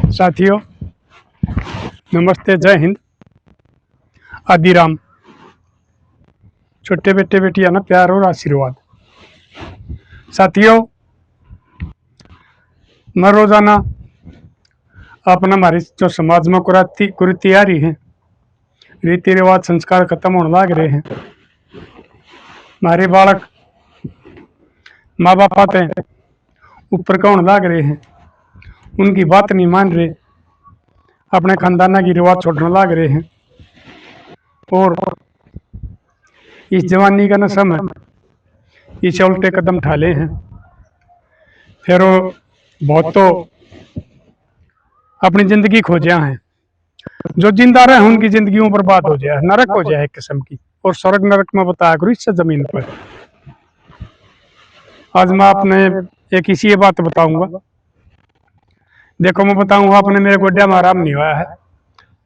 साथियों नमस्ते, जय हिंद, आदि राम। छोटे बेटे बेटियां ना प्यार और आशीर्वाद। साथियों, मैं रोजाना अपना हमारी जो समाज में कुरीति आ रही है, रीति रिवाज संस्कार खत्म होने लग रहे हैं। हमारे बालक माँ बाप आते ऊपर का होने लग रहे हैं, उनकी बात नहीं मान रहे, अपने खानदाना की रिवाज छोड़ने लग रहे हैं। और इस जवानी का नशा में इसे उल्टे कदम ठाले हैं। फिर वो बहुत तो अपनी जिंदगी खोजा है। जो जिंदा रहे उनकी जिंदगी बर्बाद हो जाए, नरक हो जाए एक किस्म की। और स्वर्ग नरक में बताया करो इससे जमीन पर। आज मैं आपने एक इसी बात बताऊंगा। देखो, मैं बताऊंगा, आपने मेरे गोड्या में आराम नहीं हुआ है।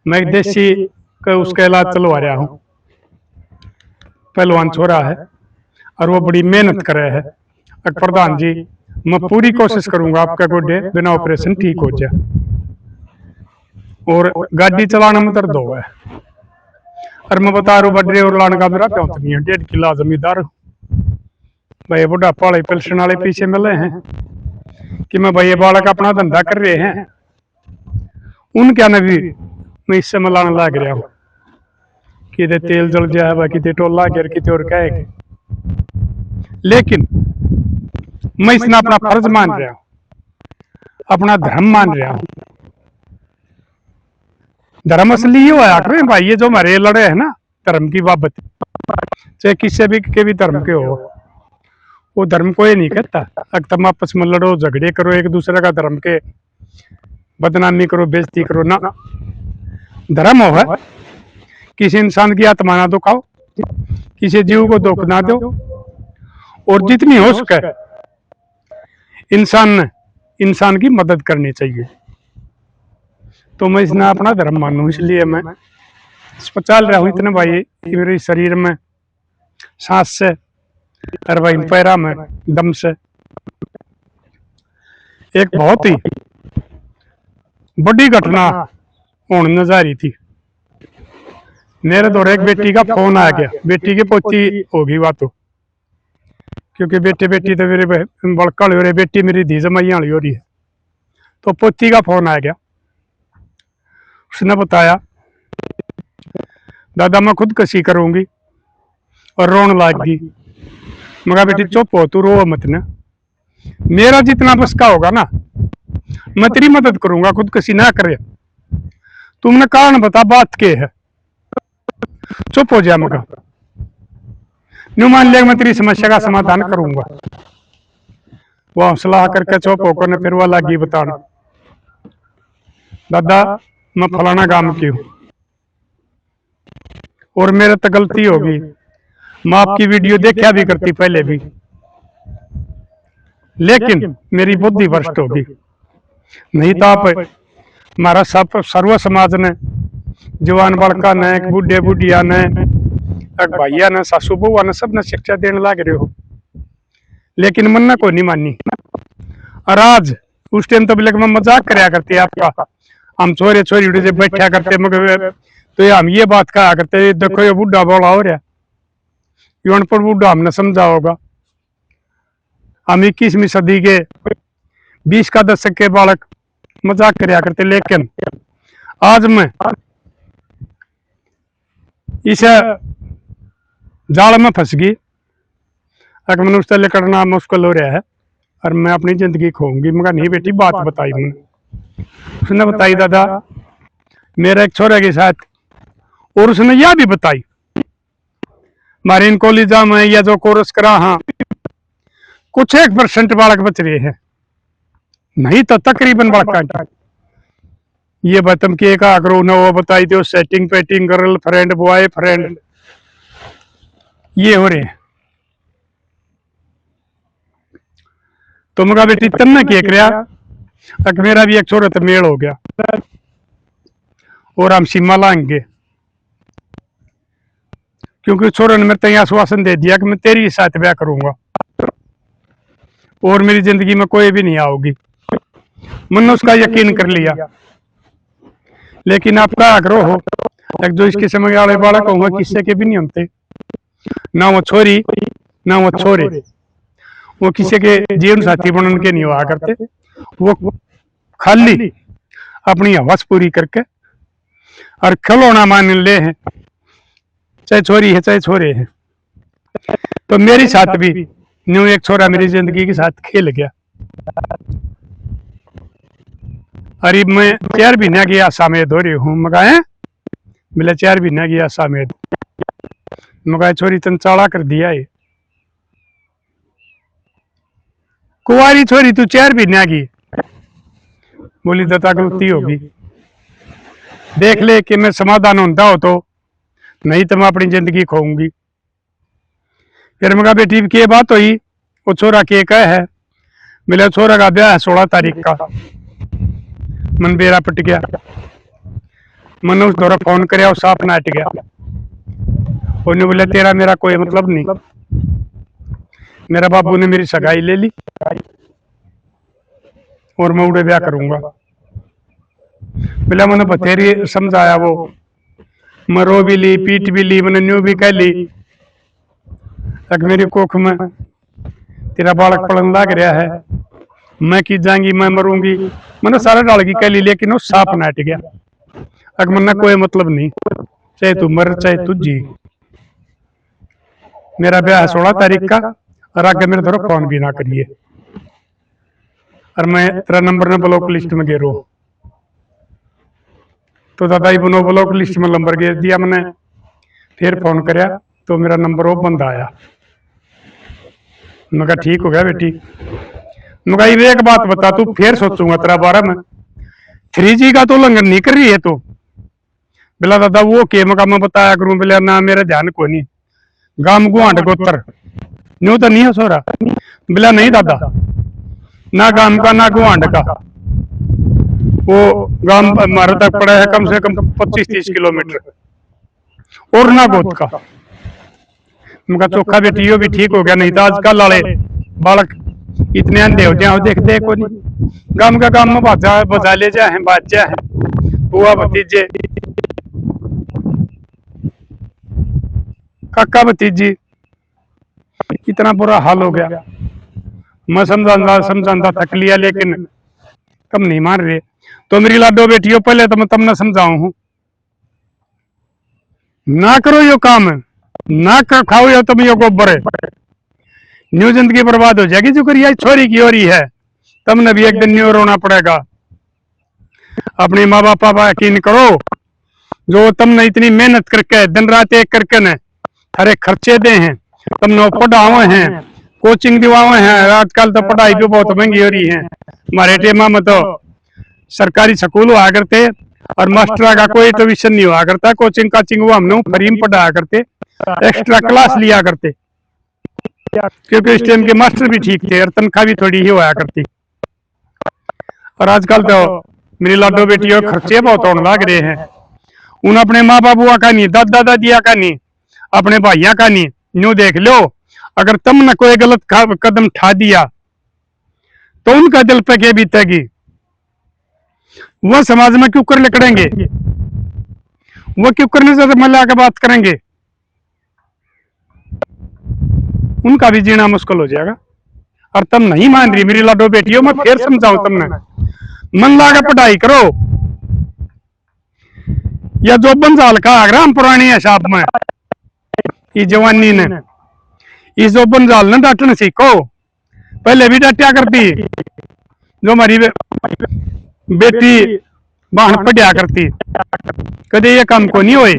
मैं एक देसी का उसका इलाज चलवा रहा हूँ। पहलवान छोरा है और वो बड़ी मेहनत कर रहे हैं। प्रधान जी, मैं पूरी कोशिश करूंगा आपका गोड्डे बिना ऑपरेशन ठीक हो जाए। और गाड़ी चलाना में दर्द हो है। और मैं बता रहा हूँ, बड्डे और लाने का मेरा प्योंत नहीं है। 1.5 किलो जमींदार हूँ भाई। बुढ़ापा वाले पेंशन वाले पीछे मिले हैं कि मैं भाई बालक अपना धंधा कर रहे हैं, उनके ने भी मैं इससे मिलाने लग रहा हूँ कि तेल जल जाए, बाकी टोला गिर की और कहेगी। लेकिन मैं इसने अपना फर्ज मान रहा हूँ, अपना धर्म मान रहा हूँ। धर्म असली ये होया करे भाई, ये जो हमारे लड़े हैं ना धर्म की बाबत, चाहे किसी भी के भी धर्म के हो, वो धर्म को ये नहीं कहता अगर तुम आपस में लड़ो झगड़े करो, एक दूसरे का धर्म के बदनामी करो, बेइज्जती करो ना। धर्म हो है किसी इंसान की आत्मा ना दुखाओ, किसी जीव को दुख ना दो, और जितनी हो सके इंसान की मदद करनी चाहिए। तो मैं इसने अपना धर्म मानू, इसलिए मैं इस पर चल रहा हूँ इतने भाई कि मेरे शरीर में सांस से और भाई पैरा में दम से। एक बहुत ही बड़ी घटना होने न जा रही थी। मेरे दौर एक बेटी का फोन आ गया, बेटी की पोती होगी बात, क्योंकि बेटे बेटी तो मेरे बड़का हो रही, बेटी मेरी धी जमाइया वाली हो रही है। तो पोती का फोन आ गया, उसने बताया दादा मैं खुदकुशी करूंगी, और रोन लाग गई। मगर बेटी चुप हो, तू रो मत ना, मेरा जितना बस का होगा ना मैं तेरी मदद करूंगा, खुदकुशी ना करे। तुमने कारण बता बात के है, चुप हो जा। मगर न्यू मान लिया मैं तेरी समस्या का समाधान करूंगा। वह सलाह करके चुप होकर ने फिर वह लगी बताना, दादा मैं फलाना काम की हूं और मेरे तो गलती होगी, मैं आपकी वीडियो देखा भी करती पहले भी, लेकिन मेरी बुद्धि भ्रष्ट होगी। नहीं तो आप हमारा सब सर्व समाज ने, जवान बड़का ने, बुढ़े बुढ़िया ने, भैया ने, सासू बहुआ ने, सब ने शिक्षा देने लग रहे हो, लेकिन मन ने कोई नहीं मानी। और आज उस टाइम तो मैं मजाक कराया करते आपका, हम छोरे छोरी से बैठा करते, मगर तो हम ये बात कहा करते, देखो ये बुढ़ा बोला हो रहा, ये अनपढ़ बुढ़ा हमने समझा होगा। हम 21वीं सदी के 20 का दशक के बालक मजाक कराया करते, लेकिन आज मैं इस जाल में फंस गई। अगर मैंने उससे निकलना मुश्किल हो रहा है और मैं अपनी जिंदगी खोऊंगी। मगर नहीं बेटी, बात बताई मैंने। उसने बताई दादा मेरा एक छोरे के साथ, और उसने यह भी बताई हमारे इन कॉलेजा में या जो कोर्स करा, हाँ कुछ 1% बालक बच रहे हैं, नहीं तो तकरीबन बालक ये बतम के का अगर उन्हें वो बताई दो, setting painting girl friend boy friend ये हो रहे हैं। तो मगा बेटी तन्ने के करया, तक मेरा भी एक छोरा तो मेल हो गया और हम सीमा लाएंगे, क्योंकि छोरे ने मेरे आश्वासन दे दिया कि मैं तेरी साथ ब्याह करूंगा और मेरी जिंदगी में कोई भी नहीं आओगी। मैंने उसका यकीन कर लिया। लेकिन आप क्या करो हो, एक जो इस किस्म के वाले बालक होंगे किससे के भी नहीं होते, ना वो छोरी ना वो छोरे, वो किसी के जीवन साथी बनने के नहीं हुआ करते। वो खाली अपनी हवस पूरी करके और खिलौना मान ले हैं, चाहे छोरी है चाहे छोरे हैं। तो मेरी साथ भी न्यू एक छोरा मेरी जिंदगी के साथ खेल गया। अरे मैं 4 महीने की आशा में हो रही हूँ, मगाए मिले 4 महीने की आशा में मगाए छोरी तन चाड़ा कर दिया है। कुंवारी छोरी तू 4 महीने की, बोली दत्ता गलती होगी, देख ले कि मैं समाधान होता हो तो, नहीं तो मैं अपनी जिंदगी खोऊंगी। फिर मैं कहा बेटी की बात हुई, वो छोरा के कह है, मिला छोरा का ब्याह है 16 तारीख का। मन बेरा पट गया, मन उस दौरा फोन कर उस साफ नाट गया। उन्हें बोला तेरा मेरा कोई मतलब नहीं, मेरा बाबू ने मेरी सगाई ले ली और मैं उड़े ब्याह करूंगा। बोला मैंने बतेरी समझाया, वो मरो भी ली पीट भी ली, मैंने न्यू भी कह ली, तक मेरी कोख में तेरा बालक पड़न लग रहा है, मैं की जाएंगी मैं मरूंगी, मैंने सारा डाल की कह ली, लेकिन वो साफ नाट गया। अगर मन्ना कोई मतलब नहीं, चाहे तू मर चाहे तू जी, मेरा ब्याह है 16 तारीख का और आगे मेरे तरफ फोन भी ना करिए, और मैं तेरा नंबर ने ब्लॉक लिस्ट में गिरो। तो दादाई बनो ब्लॉक लिस्ट में नंबर गिर दिया मैंने। फिर फोन कराया तो मेरा नंबर वो बंद आया। मैं कहा ठीक हो गया बेटी। मैं कहा ये एक बात बता, तू फिर सोचूंगा तेरा बारे में, 3G का तो उल्लंघन नहीं कर रही है तू। बोला दादा वो के मैं बताया करूं, बोला ना मेरा ध्यान को नहीं, गाम गुआंड गोत्र न्यू तो नहीं है सोरा। बोला नहीं दादा, ना गाम का ना गुआंड का, वो गांव हमारे तक पड़ा है कम से कम 25-30 किलोमीटर, और ना गोद का। मैं चोखा बेटी भी ठीक हो गया, नहीं तो आजकल वाले बालक इतने अंधे हो जाए देखते को नहीं। गांव का गांव में बजा ले जाए बाजा है, बुआ भतीजे काका भतीजी, इतना बुरा हाल हो गया। मैं समझाता थक लिया, लेकिन कम नहीं मान रहे। तो मेरी लाडो बेटियों, पहले तो मैं तुमने समझाऊं हूं, ना करो यो काम, ना खाओ यो तुम यो गोबर है, न्यू जिंदगी बर्बाद हो जाएगी। जो करिए छोरी की हो रही है, तुमने भी एक दिन न्यू रोना पड़ेगा। अपने माँ बापा पर यकीन करो, जो तुमने इतनी मेहनत करके दिन रात एक करके न हरे खर्चे दे हैं, तुमने पढ़ावे हैं, कोचिंग दिवावे हैं। आजकल तो पढ़ाई भी बहुत महंगी हो रही है। हमारे टेमा में तो सरकारी स्कूल हुआ करते और मास्टर का कोई ट्यूशन नहीं हुआ करता, कोचिंग काचिंग वो हमने फ्री में पढ़ाया करते, एक्स्ट्रा क्लास लिया करते, क्योंकि इस टाइम के मास्टर भी ठीक थे और तनख्वाह भी थोड़ी ही हुआ करती। और आजकल तो मेरी लाडो बेटियों खर्चे बहुत होने लग रहे हैं। उन अपने माँ बाबुआ का नहीं, दादा दादिया का नहीं, अपने भाइया का नहीं। न्यू देख लो, अगर तुमने कोई गलत कदम उठा दिया तो उनका दिल पे क्या बीतेगी, वह समाज में क्यों कर लकड़ेंगे, वो क्यों करने से मिला के बात करेंगे, उनका भी जीना मुश्किल हो जाएगा। और तुम नहीं मान रही मेरी लाडो बेटियों, मैं फिर समझाऊं तुमने, मन लगा पढ़ाई करो। या जो बंजाल का आग्राम पुरानी हिसाब में ये जवानी ने इस जो बंजाल ने डांटना सीखो, पहले भी डांटा करती, जो हमारी बेटी बाहर पढ़िया करती, कदे ये काम को नहीं हुए।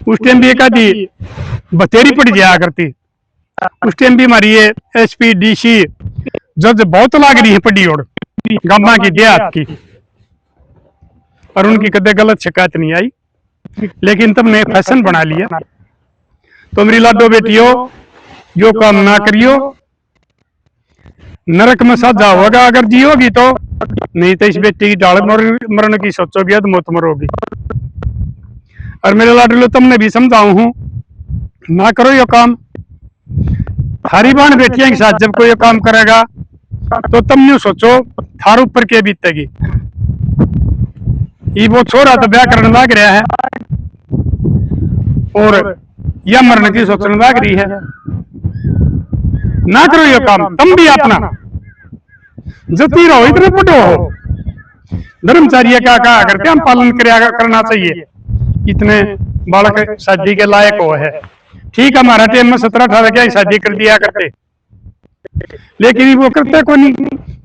उस टाइम भी कदी बतेरी पड़ जाया करती, उस टाइम भी हमारी ये SP DC जज बहुत लाग रही है पड़ी और गामा की देहात की, और उनकी कदे गलत शिकायत नहीं आई। लेकिन तुमने एक फैशन बना लिया। तो मेरी लाडो बेटियों, जो काम ना करियो, नरक में सजा होगा अगर जियोगी तो, नहीं तो इस बेटी की डाल मरने की सोचोगी तो मौत मरोगी। और मेरे लाडलो तुमने भी समझाऊ हूं, ना करो ये काम। थारी बान बेटियां के साथ जब कोई ये काम करेगा तो तुम न्यू सोचो थार ऊपर के बीतेगी। ये वो छोरा तो ब्याह करने लग रहा है और या मरने की सोचने लग रही है। ना करो ये काम, तुम भी अपना जती रहो, इतने बड़ो हो धर्मचार्य क्या कहा करते हम पालन करना चाहिए। इतने बालक शादी के लायक हो है, ठीक है हमारा टाइम में 17-18 क्या शादी कर दिया करते, लेकिन वो करते को नहीं।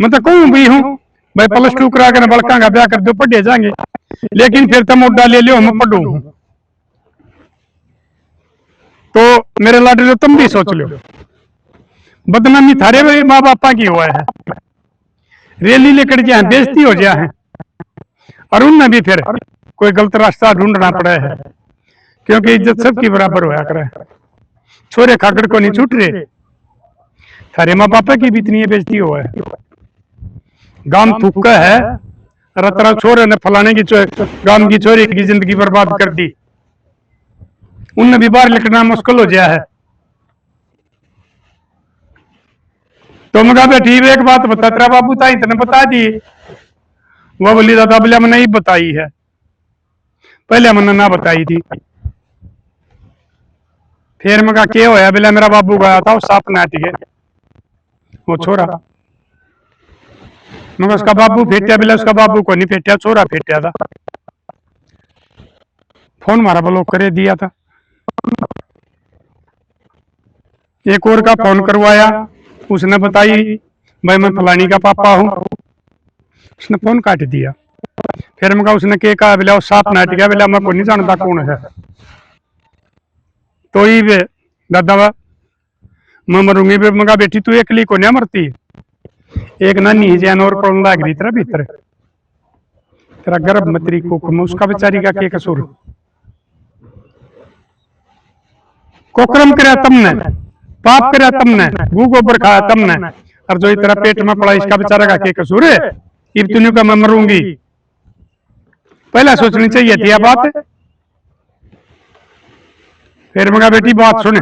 मैं तो कहूँ भी हूँ भाई +2 करा कर बड़का का ब्याह कर दो, पढ़े जाएंगे, लेकिन फिर तुम मुद्दा ले लियो मैं पढ़ू। तो मेरे लाडले तुम भी सोच लो, बदनामी थारे माँ बापा की हुआ है, रैली लेकर के बेइज्जती हो गया है, और उनमें भी फिर कोई गलत रास्ता ढूंढना पड़ा है, क्योंकि इज्जत सबकी बराबर होया करे। छोरे खाकर को नहीं छूट रहे, थारे माँ बापा की भी इतनी बेइज्जती हुआ है। गांव थूका है, रतरा छोरे ने फलाने की गांव की छोरी की जिंदगी बर्बाद कर दी, उनने भी बाहर निकलना मुश्किल हो गया है। तो मैं कहा ठीक है, एक बात बता, तेरा बाबू ताई तने बता दी? वो बोली दादा बोलिया मैंने नहीं बताई है, पहले मैंने ना बताई थी। फिर मैं कहा क्या होया? बोला मेरा बाबू गया था, साफ नाटी है वो छोरा। मैं उसका बाबू फेटिया? बोला उसका बाबू को नहीं फेटिया, छोरा फेटिया था। फोन मारा ब्लॉक करे दिया था। एक और का फोन करवाया, उसने बताई भाई मैं फलानी का पापा हूँ, उसने फोन काट दिया। फिर मैं उसने क्या कहा? बोला वो साफ नाट गया, बोला मैं को नहीं जानता कौन है। तो ही वे दादा मैं मरूंगी। मैं बेटी तू एकली को नहीं मरती, एक नानी जैन और पड़न लाग रही तेरा भीतर, तेरा गर्भ मतरी कुक में उसका बेचारी का क्या कसूर? कोकरम कराया तुमने, पाप कराया तुमने, गू गोबर खाया तुमने, और जो तेरा पेट में पड़ा इसका बेचारा का क्या कसूर है? इब्तुनियों का मैं मरूंगी, पहला सोचनी चाहिए थी यह बात। फिर मैं बेटी बात सुने,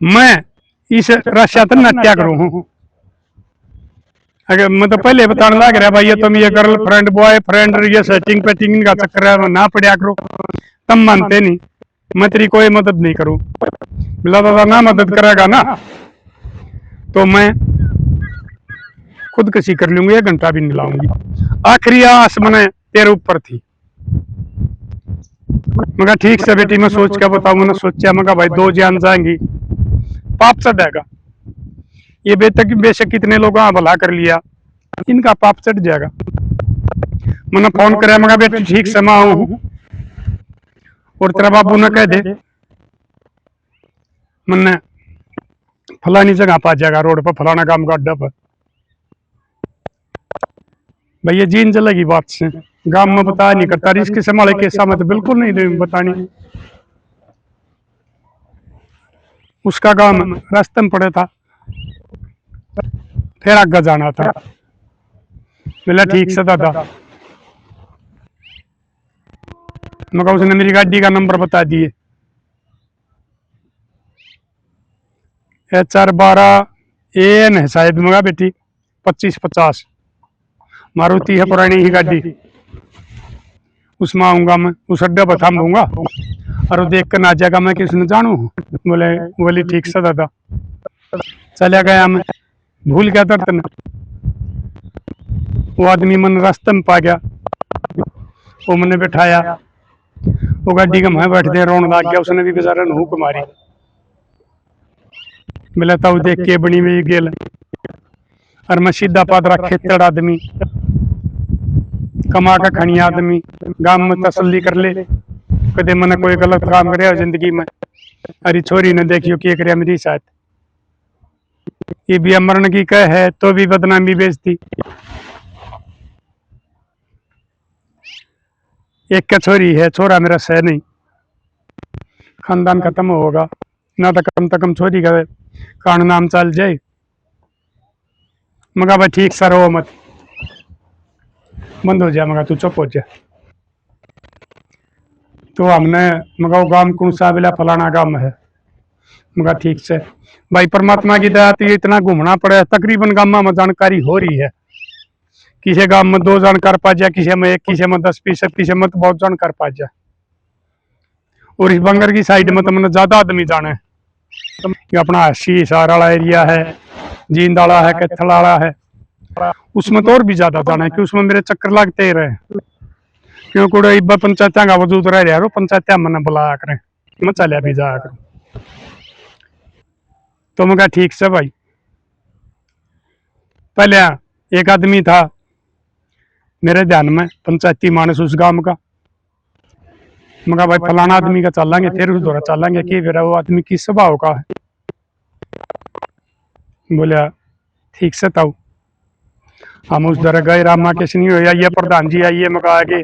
मैं इस राशि नट्या करूं हूं, अगर मैं तो पहले बताने लग रहा भाई तुम ये गर्लफ्रेंड बॉयफ्रेंड ये सेटिंग पेटिंग का चक्कर है ना पड़ा करो, तुम मानते नहीं, मैं तेरी कोई मदद नहीं करूं। बोला दादा ना मदद करेगा ना तो मैं खुदकशी कर लूंगी, 1 घंटा भी नहीं लाऊंगी। आखिरी आस मैंने तेरे ऊपर थी। मगर ठीक से बेटी मैं सोच के बताऊं, मैंने सोचा मगर भाई 2 जान जाएंगी, पाप चढ़ेगा। ये बेशक कितने लोगों का भला कर लिया, इनका पाप चढ़ जाएगा। मैंने फोन कराया, मगर बेटी ठीक से मैं आऊं और तेरा बाबू ने कह दे मैंने फलानी जगह पा जाएगा, रोड पर फलाना काम का अड्डा पर। भैया जीन चलेगी बात से, गांव में बता नहीं करता, रिस्क संभाले कैसा मत बिल्कुल नहीं बतानी। उसका गांव रास्ते में पड़े था, फिर आगे जाना था। बोला ठीक से दादा, मगर उसने मेरी गाड़ी का नंबर बता दिए, HR12AN है शायद। मगा बेटी 2550 मारुति है, पुरानी ही गाड़ी, उसमें आऊंगा मैं, उस अड्डे पर थाम दूंगा और देख कर ना जाएगा मैं किसने जानू। बोले ठीक से दादा। चला गया मैं, भूल गया दर्द, वो आदमी मन रास्ते में पा गया, वो मैंने बैठाया, वो गाड़ी का मैं बैठ दे रोन लग गया, उसने भी बेचारा ने हुक मारी। मिला था वो देख के बनी हुई गेल, और मैं सीधा पादरा खेतड़ आदमी, कमा का खनी आदमी, गांव में तसल्ली कर ले, कदे मैंने कोई गलत काम करे जिंदगी में। अरे छोरी ने देखियो कि करे मेरी साथ, ये भी मरण की कह है तो भी बदनामी बेचती। एक का छोरी है, छोरा मेरा सह नहीं, खानदान खत्म होगा ना, तो कम छोरी का कान नाम चल जाए। मगा भाई ठीक सर हो मत, बंद हो जाए, मगा तू चुप हो जा। तो हमने मगा गांव कौन सा? बिला फलाना गांव है। मगा ठीक से भाई परमात्मा की दया इतना घूमना पड़े, तकरीबन गांव में जानकारी हो रही है किसी गांव में 2 जन कर पा जा, किसी में 1, किसी में 10%, किसी में तो बहुत जन कर पा जा। और इस बंगर की साइड में तो मैंने ज्यादा आदमी जाने ये अपना हसी सारा वाला एरिया है, जींद वाला है, कैथल वाला है, उसमें तो और भी ज्यादा जाना है कि उसमें मेरे चक्कर लगते ही रहे। क्योंकि इब्बा पंचायत का वजूद रह रहा है, पंचायत मैंने बुलाया करें, मैं चलिया भी जाया करूं। तो मैं कहा ठीक से भाई। पहले एक आदमी था मेरे ध्यान में, पंचायती मानस उस गांव का। मैं कहा भाई फलाना आदमी का चलेंगे, फिर उस दौरा चलेंगे कि फिर वो आदमी किस स्वभाव का है। बोलिया ठीक से ताऊ। हम उस दर गए, रामा किस नहीं हो ये प्रधान जी आइए। मैं कहा कि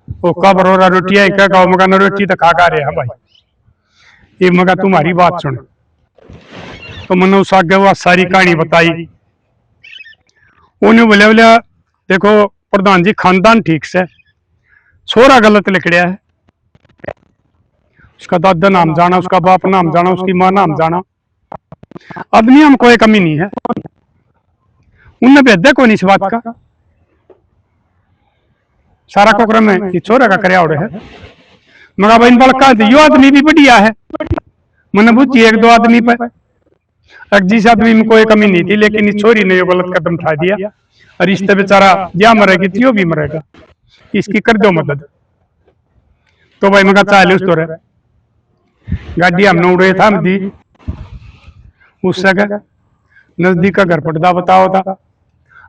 वो कब रो रहा रोटी है क्या कहो। मैं रोटी तो खा रहे हैं भाई। ये मैं तुम्हारी बात सुन। तो मैंने उस आगे वो सारी कहानी बताई। उन्हें बोलिया बोलिया देखो प्रधान जी खानदान ठीक से, छोरा गलत लिखड़िया है। उसका दादा नाम जाना, उसका बाप नाम जाना, उसकी माँ नाम जाना। आदमी हम कोई कमी नहीं है, उनने भेदा को नहीं इस बात का। सारा कोकरम है छोरा का करया उड़े है। मगा भाई बड़का यो आदमी भी बढ़िया है। मैंने बुझी 1-2 आदमी पर जिस आदमी में कोई कमी नहीं थी, लेकिन इस छोरी ने यो गलत कदम उठा दिया और इससे बेचारा या मरेगी तो यो भी मरेगा, इसकी कर दो मदद। तो भाई मैं चाल उस दौरे गाड़ी हमने उड़े था दी उससे नजदीक का घर पड़ता बताओ था।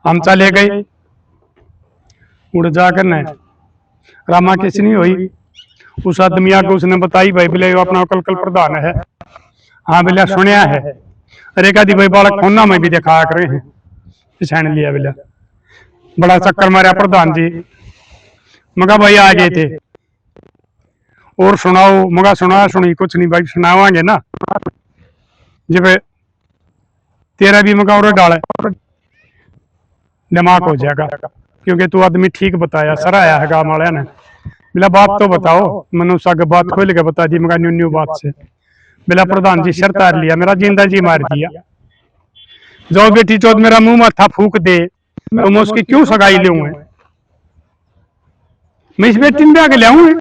हम चले गए, उड़ जाकर न रामा किस नहीं हुई। उस आदमी आके उसने बताई भाई बोले अपना कल प्रधान है। हाँ बोलिया सुनिया है। अरे कहती भाई बालक फोना में भी दिखा करे हैं, पिछाण लिया बोलिया बड़ा चक्कर मारा प्रधान जी। मगा भाई आ गए थे और सुनाओ। मगा सुना सुनी कुछ नहीं भाई, सुनावांगे ना जब तेरा भी मगा और डाले दिमाग हो जाएगा, क्योंकि तू आदमी ठीक बताया, सराया है गाँव वाले ने। बोला बात तो बताओ। मैंने उस आगे बात खोल के बता दी। मगा न्यू न्यू बात से बोला प्रधान जी शर्त हार लिया, मेरा जिंदा जी मार दिया। जो बेटी चौथ मेरा मुंह माथा फूक दे तो मैं उसकी क्यों सगाई लूं? मैं इस बेटी में आगे लाऊं?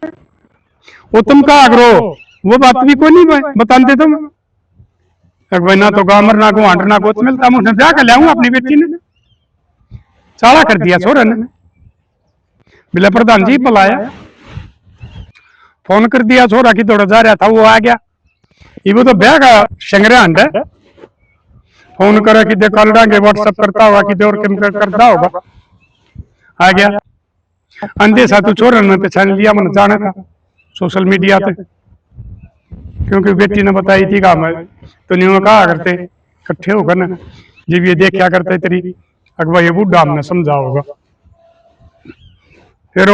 वो तुम का आग्रो वो बात भी को नहीं बताते तुम। भाई ना तो गामर ना को हांड ना गोत मिलता, मुझे ब्याह कर लाऊंगा अपनी बेटी ने। चाला कर दिया छोरे ने। बोले प्रधान जी बुलाया, फोन कर दिया, छोरा की दौड़ जा रहा था, वो आ गया। ये वो तो ब्याह का शंगरे हंड है। फोन करा कि देखा लड़ांगे, व्हाट्सएप करता होगा कि और करता होगा। आ गया अंधे सा तू छोरा ने पहचान लिया, मैंने जाना था सोशल मीडिया पे, क्योंकि बेटी ने बताई थी का मैं तो नहीं कहा करते इकट्ठे होकर ना जब ये देखा करते तेरी अगवा ये बूढ़ा हमने समझा होगा। फिर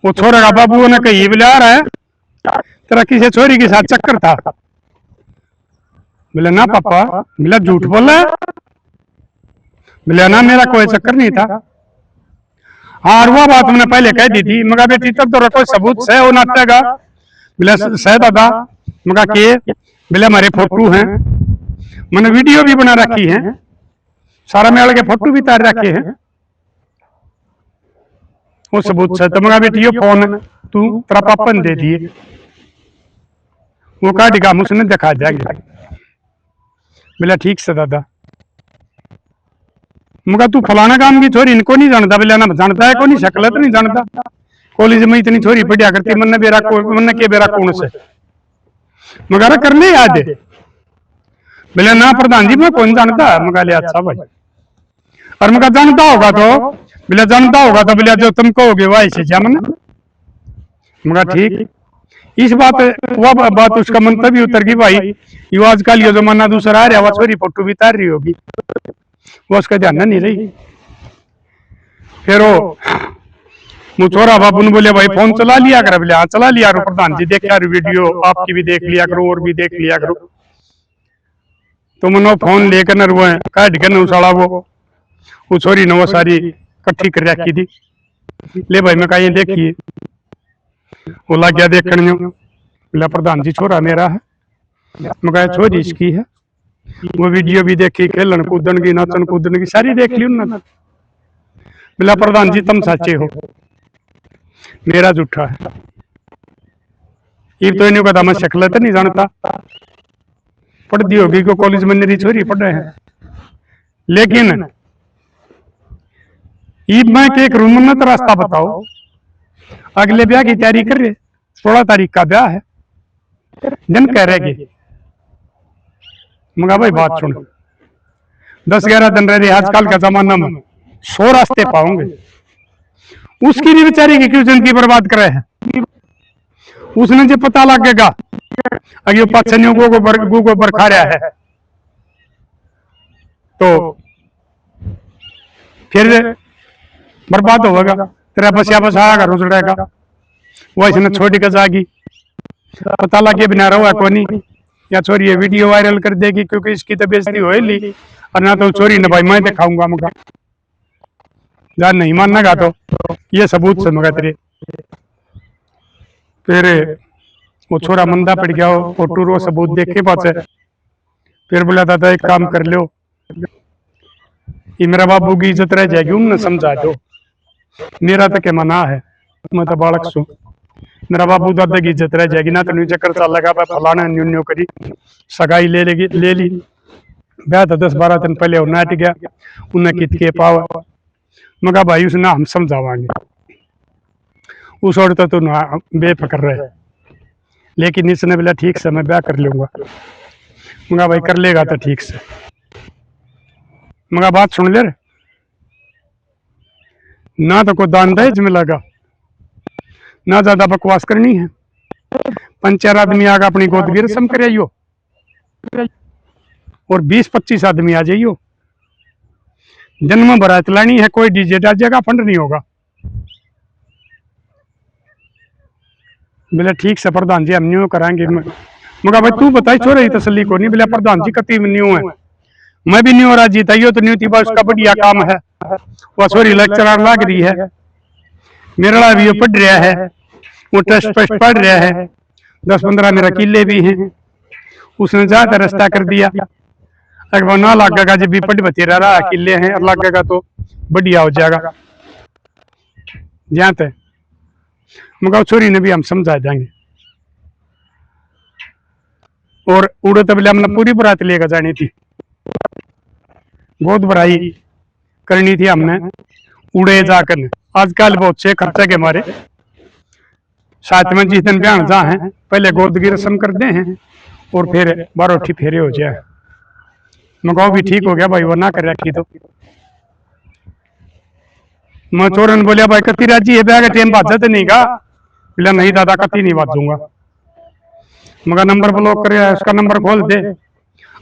वो छोरा का बाबू ने कही बोले आ रहा है तेरा किसी छोरी के साथ चक्कर था। बोले ना पापा। बोला झूठ बोला है? बोले ना मेरा कोई चक्कर नहीं था। हाँ वो बात मैंने पहले कह दी थी। मगा बेटी तब तो कोई सबूत है वो नाटेगा? बोले सह दादा। मगा के? बोले हमारे फोटो हैं, मैंने वीडियो भी बना रखी है, सारा मेल के फोटो भी तार रखे हैं, वो सबूत है। तो मगा बेटी यो फोन तू तेरा पापा ने दे दिए, वो काट का उसने दिखा जाएंगे। बोला ठीक से दादा। मगा तू फलाना काम की छोरी इनको नहीं जानता? बोला ना जानता है, को नहीं शक्ल तो नहीं जानता। कॉलेज में इतनी छोरी पढ़िया करती, मन के बेरा कौन से मगर करने याद है। बोले ना प्रधान जी मैं कौन जानता। मगा लिया अच्छा भाई। और मगा जानता होगा तो? बोले जानता होगा तो बोले जो तुम कहोगे वो ऐसे जमन। मगा ठीक। इस बात वो बात उसका मंतव्य उतर गई भाई ये आजकल ये जमाना दूसरा आ रहा, वो छोरी फोटो भी तार रही होगी, वो उसका ध्यान नहीं रही। फिर वो छोरा बाबू ने बोले भाई फोन चला लिया कर। बोले हाँ चला लिया करो प्रधान जी, देखा वीडियो आपकी भी देख लिया करो और भी देख लिया करो। तो मैंने फोन लेकर न वो काट कर उसाड़ा वो छोरी ने वो सारी इकट्ठी कर रखी थी। ले भाई मैं कहा देखिए, वो लग गया देखने। बोला प्रधान जी छोरा मेरा है। मैं कहा छोरी इसकी है। वो वीडियो भी देखी, खेलन कूदन की नाचन कूदन की सारी देख ली उन्होंने। बोला प्रधान जी तुम सच्चे हो, मेरा झूठा है। ये तो इन्हों का मैं शक्ल तो नहीं जानता, पढ़ती होगी को कॉलेज में मेरी छोरी पढ़ रहे हैं, लेकिन ईद में के एक रूम में तो रास्ता बताओ, अगले ब्याह की तैयारी कर रहे, 16 तारीख का ब्याह है, दिन कह रहे मगा भाई बात सुन, 10-11 दिन रह रहे, आजकल का जमाना में 100 रास्ते पाओगे, उसकी भी बेचारी की क्यों जिंदगी बर्बाद करे है। उसने जो पता लगेगा अगर पक्षियों को बरखा रहा है तो फिर बर्बाद होगा, तेरा बसिया बसाया घर उजड़ेगा। वो इसने छोटी का जागी पता लगे बिना रहा कोनी, या छोरी ये वीडियो वायरल कर देगी क्योंकि इसकी तो बेइज्जती हो ली, और ना तो छोरी ने भाई मैं दिखाऊंगा मगा जा नहीं मानना तो ये सबूत समझा तेरे। फिर वो छोरा मंदा पड़ गया, फोटो रो सबूत देखे पास, फिर बोला था एक काम कर लो, ये मेरा बाबू की इज्जत रह जाएगी, उन्हें समझा दो, मेरा तो क्या मना है, मैं तो बालक सू, मेरा बाबू दादा की इज्जत रह जाएगी, ना तो न्यू चक्कर चल लगा फलाना न्यू न्यू करी सगाई ले ली ब्याह तो 10-12 दिन पहले वो नाट गया, उन्हें कित के पावा मगा भाई उसने हम समझावांगे, उस और तो ना बेफिक्र रहे, लेकिन इसने बोला ठीक से मैं ब्याह कर लूंगा। मगा भाई कर लेगा तो ठीक से, मगा बात सुन ले रे, ना तो कोई दान दहेज मिलेगा, ना ज्यादा बकवास करनी है, 5-4 आदमी आगे अपनी गोद की रस्म कर आइयो और 20-25 आदमी आ जाइयो, जन्म बारात लानी है, कोई डीजे डाजे का फंड नहीं होगा। बोले ठीक से प्रधान जी हम न्यू कराएंगे। मगा भाई तू बताई छोड़ रही तसली को नहीं, बोला प्रधान जी कति में न्यू है, मैं भी न्यू राजी था, तो न्यू थी बस उसका बढ़िया काम है, वह सॉरी लेक्चरर लग रही है, मेरा भी पढ़ रहा है, वो टेस्ट पेस्ट पढ़ रहा है, 10-15 मेरा किले भी हैं, उसने ज्यादा रास्ता कर दिया, अगर वो ना लगेगा जब भी पढ़ बती रहा किले हैं और लगेगा तो बढ़िया हो जाएगा जहाँ तक। मगा छोरी ने भी हम समझा देंगे, और उड़े तो बोले हमने पूरी बारात लेकर जानी थी, बहुत बड़ाई करनी थी हमने उड़े जाकर, आजकल बहुत से खर्चे के मारे साथ में जिस दिन ब्याह जा है पहले गोद की रस्म कर दे हैं और फिर 12 फेरे हो जाए। मगाओ भी ठीक हो गया भाई, वो ना कर रखी तो मैं चोरन बोलिया भाई कति राजी है, ब्याह का टाइम बाजत नहीं का, बोला नहीं दादा कति नहीं बाजूंगा, मगर नंबर ब्लॉक कर, उसका नंबर खोल दे,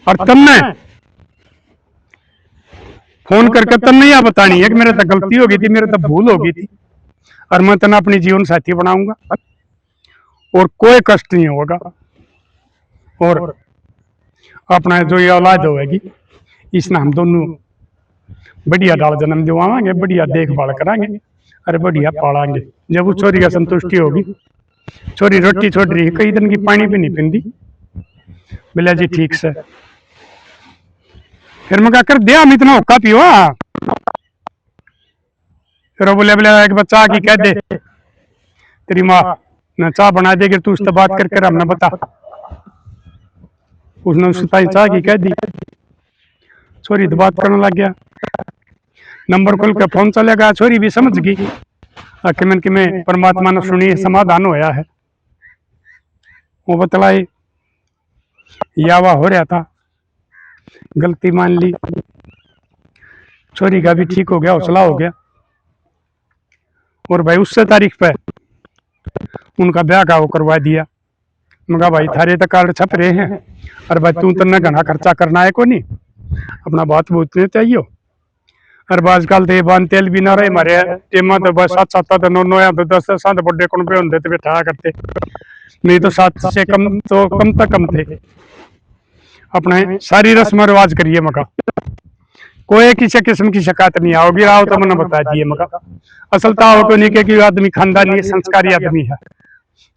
और तन्ने फोन करके तन्ने यह बतानी है कि मेरे तो गलती हो गई थी, मेरे तो भूल हो गई थी, और मैं तना अपनी जीवन साथी बनाऊंगा और कोई कष्ट नहीं होगा, और अपना जो ये औलाद होगी इसने हम दोनों बढ़िया डाल जन्म दिवावांगे, बढ़िया देखभाल कराएंगे, अरे बढ़िया पालांगे। जब उस छोरी का संतुष्टि होगी, छोरी रोटी छोड़ रही है, कई दिन की पानी भी नहीं पींदी, बोला जी ठीक से, फिर मैं क्या कर दिया हम इतना हुक्का पियो, फिर बोले बोले एक बच्चा की कह दे तेरी माँ न चाह बना देगी, तू उससे बात करके हमने बता, उसने उससे चाह की कह दी, छोरी तो बात करने लग गया, नंबर खोल के फोन चलेगा, छोरी भी समझ गई कि मन कि मैं परमात्मा ने सुनी समाधान होया है, वो बतलाई यावा हो रहा था, गलती मान ली, छोरी का भी ठीक हो गया, हौसला हो गया, और भाई उससे तारीख पे उनका ब्याह का वो करवा दिया। मगा भाई थारे तो कार्ड छप रहे हैं, और भाई तू तो घना खर्चा करना है को नहीं, अपना बात बूझने चाहिए, और आजकल तो ये बान तेल भी ना रहे मारे टेमा तो बस 7-7 9 या 10 बड़े कौन पे होते बैठा करते, नहीं तो 7 से कम तो कम तक कम थे, अपने सारी रस्म रिवाज करिए मगा, कोई किसी किस्म की शिकायत नहीं आओगी, आओ तो मैंने बता दिए मगा, असल ताव को नहीं कि आदमी खानदानी संस्कारी आदमी है,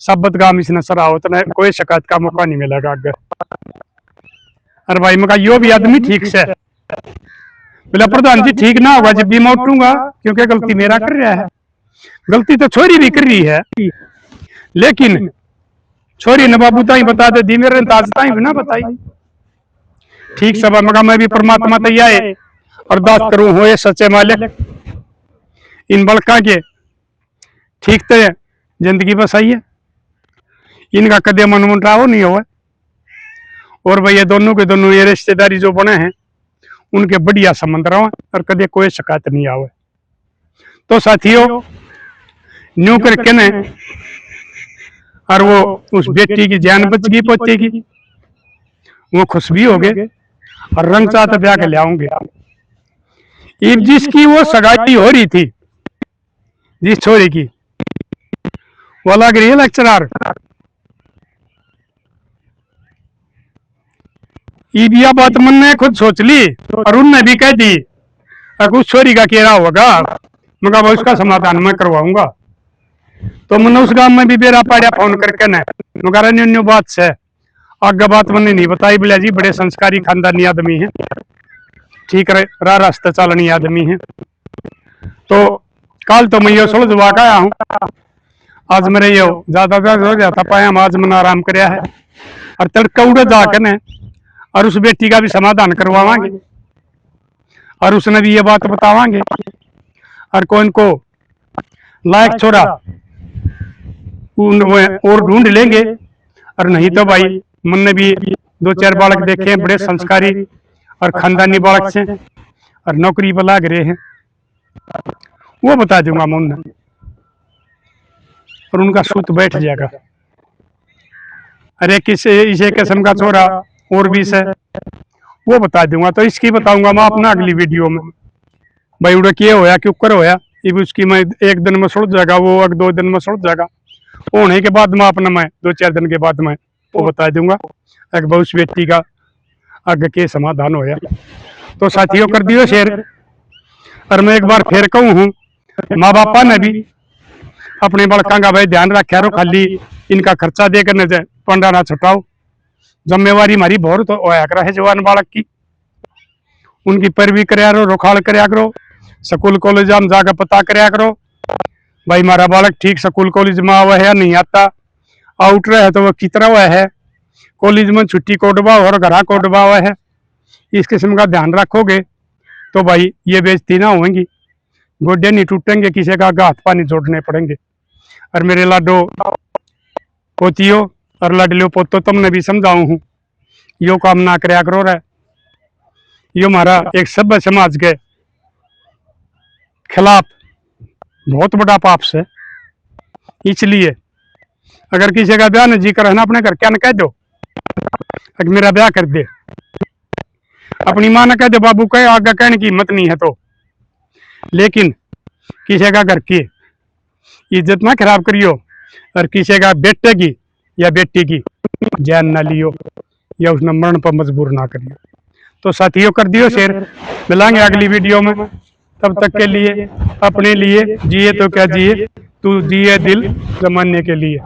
सब बदगाम इसने सराहो तो कोई शिकायत का मौका नहीं मिलेगा आगे। अरे भाई मगा यो भी आदमी ठीक से बोला प्रधान जी ठीक ना होगा जब भी मैं उठूंगा, क्योंकि गलती मेरा कर रहा है। गलती तो छोरी भी कर रही है, लेकिन छोरी ने बाबू ताई बता दे दी, मेरे ताज ताई भी ना बताई। ठीक सब मगा मैं भी परमात्मा तैयार अरदास करूं हो ये सच्चे मालिक इन बड़का के ठीक तो जिंदगी बसाई है, इनका कदे मन मुंडाव नहीं हो। और भाई ये दोनों के दोनों ये रिश्तेदारी जो बने हैं उनके बढ़िया संबंध रहो और कदे कोई शिकायत नहीं आवे। तो साथियों न्यू करके ने और वो उस बेटी की जान बच गई, पोते की, वो खुश भी हो गए और रंग चाहते ब्याह के ले आऊंगे। अब जिसकी वो सगाई हो रही थी जिस छोरी की, वो लग रही है लेक्चरर। अब यह बात मन ने खुद सोच ली और उनने भी कह दी अगर उस छोरी का केरा होगा मगर उसका समाधान मैं करवाऊंगा। तो मैंने उस गांव में भी बेरा पाड़िया फोन करके न मगर अन्य बात से आगे बात मैंने नहीं बताई। बोला जी बड़े संस्कारी खानदानी आदमी है, ठीक राह रास्ते चलनी आदमी है। तो कल तो मैं ये सुलझवा के आया हूँ, आज मेरे ये ज्यादा हो जाता पाया, आज मैंने आराम कराया है और तड़का उड़े जाके न और उस बेटी का भी समाधान करवावांगे और उसने भी ये बात बतावांगे और कौन को लायक छोड़ा और ढूंढ लेंगे। और नहीं तो भाई मन ने भी 2-4 बालक देखे हैं बड़े संस्कारी और खानदानी बालक से और नौकरी पर लाग रहे हैं, वो बता दूंगा मैं उन्हें और उनका सूत बैठ जाएगा। अरे किसे इसे किस्म का छोरा और भी से वो बता दूंगा। तो इसकी बताऊंगा मैं अपना अगली वीडियो में भाई उड़ा क्या होया क्यों कर होया। अब उसकी मैं 1 दिन में सुलझ जाएगा, वो 2 दिन में सुलझ जाएगा, होने के बाद में अपना मैं 2-4 दिन के बाद मैं वो बता दूंगा एक उस व्यक्ति का आगे के समाधान होया। तो साथियों कर दियो शेयर। और मैं एक बार फिर कहूँ हूँ माँ बापा ने भी अपने बड़का का भाई ध्यान रखा रो, खाली इनका खर्चा देकर न जाए पंडा ना छुटाओ। जिम्मेवारी हमारी बहुत तो होया करा है जवान बालक की, उनकी पैरवी कराया करो, रोखाड़ कराया करो, स्कूल कॉलेज में जाकर पता कराया करो भाई हमारा बालक ठीक स्कूल कॉलेज में आवा है या नहीं आता, आउट रहे तो वह कितना हुआ है, कॉलेज में छुट्टी कोटबा और घर कोटबा हुआ है। इस किस्म का ध्यान रखोगे तो भाई ये बेइज्जती ना होंगी, गोड्डे नहीं टूटेंगे, किसी का हाथ पानी जोड़ने पड़ेंगे। और मेरे लाडो पोतियो और लाडलियो पोतो तुमने भी समझाऊं हूँ यो काम ना कराया करो रे, यो हमारा एक सभ्य समाज के खिलाफ बहुत बड़ा पाप से। इसलिए अगर किसी का ब्याह न जी कर अपने घर क्या न कह दो अगर मेरा ब्याह कर दे, अपनी मां ने कह दो बाबू कहे आगे कहने की हिम्मत नहीं है तो, लेकिन किसी का घर की इज्जत ना खराब करियो और किसी का बेटे की या बेटी की जान ना लियो या उसने मरण पर मजबूर ना करियो। तो साथियों कर दियो शेयर, मिलांगे अगली वीडियो में, तब तक के लिए अपने लिए जिए तो क्या जिए, तू जिए दिल जमाने के लिए।